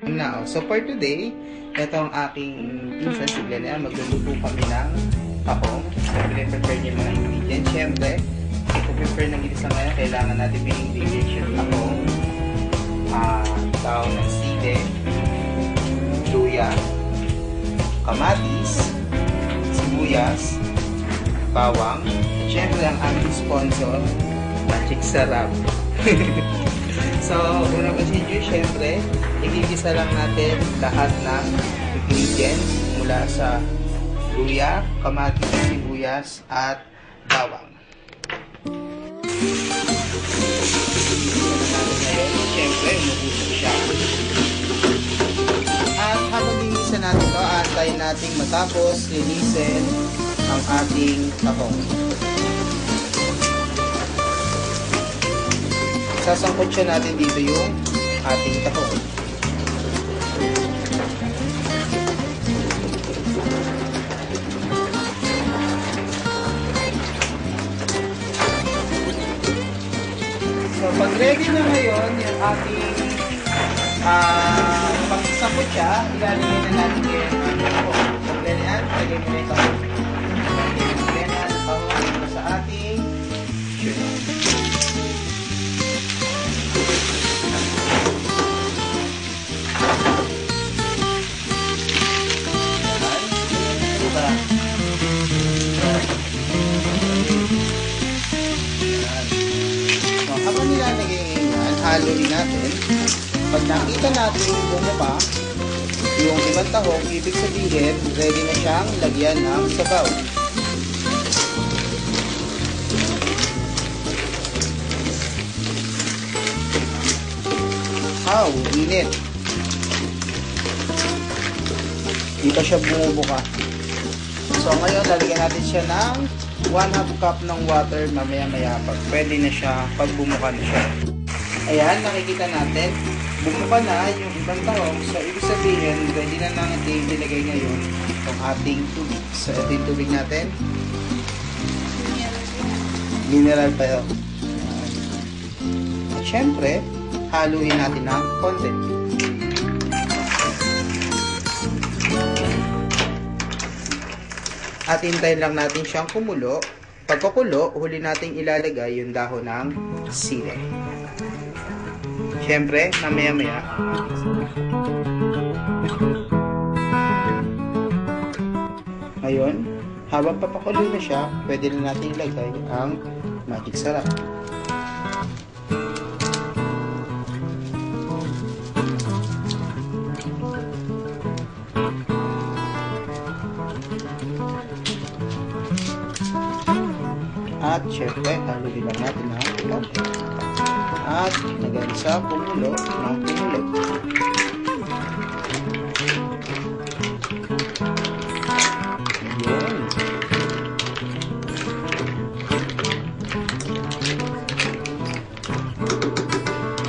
Now, so for today, ito ang aking pinsan si Glenn. Magluluto kami ng tahong. Prepare niya mga ingredients. Siyempre, prepare ng ginisa ngayon, kailangan natin yung ingredients yung tahong, daon ng sili, luya, kamatis, sibuyas, bawang, at siyempre ang aming sponsor, Magic Sarap. So, unang procedure, syempre, igigisa lang natin lahat ng ingredients mula sa luya, kamatis, sibuyas, at bawang. Syempre, umubusok siya. At habang igigisa natin ito, antayin natin matapos linisin ang ating tahong. Sasangkot siya natin dito yung ating tahong. So, pag ready na ngayon yung ating pagsangkot siya, ilalagay na natin yung tahong. So, ganyan, lagay mo na yung tahong. Ganyan, tahong sa ating tuna. So, habang nilalagay yan, haluin natin. Pag nakita natin yung bumuka, yung ibang tahong, ibig sabihin, ready na siyang lagyan ng sabaw. Init. Di pa siya bumubuka. So, ngayon, lalagyan natin siya ng 1/2 cup ng water mamaya-maya pag pwede na siya, pag bumuka na siya. Ayan, nakikita natin, bumuka na yung ibang tahong. So, ibig sabihin, pwede na natin ilagay ngayon ang ating tubig. So, ito yung tubig natin. Mineral pa yun. At syempre, haluin natin ng konti. At hintayin lang natin siyang kumulo. Pagkakulo, huli natin ilalagay yung dahon ng sili. Siyempre, mamaya-maya. Ngayon, habang papakulo na siya, pwede na natin ilagay ang Magic Sarap. At syempre, haluin lang natin ng konti. At hanggang sa kumulo ng kumulo. Yun.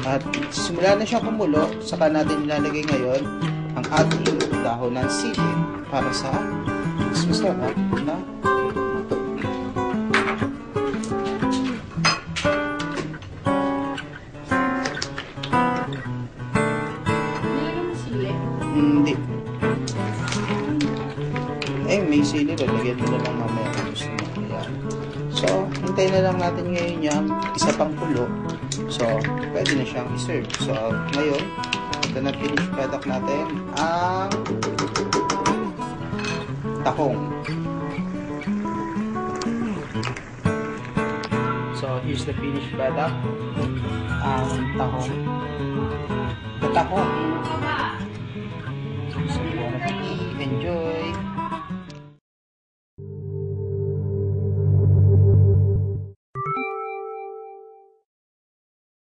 At simula na siya kumulo, saka natin ilalagay ngayon ang ating dahon ng sili para sa mas masarap na hindi. May sili. Lagyan mo na lang mamaya kung gusto mo. Ayan. So, hintayin na lang natin ngayon yung isa pang kulo. So, pwede na siyang i-serve. So, ngayon, ito na finished product natin. Ang tahong. So, here's the finished product. Ang tahong. The tahong. So, you wanna enjoy.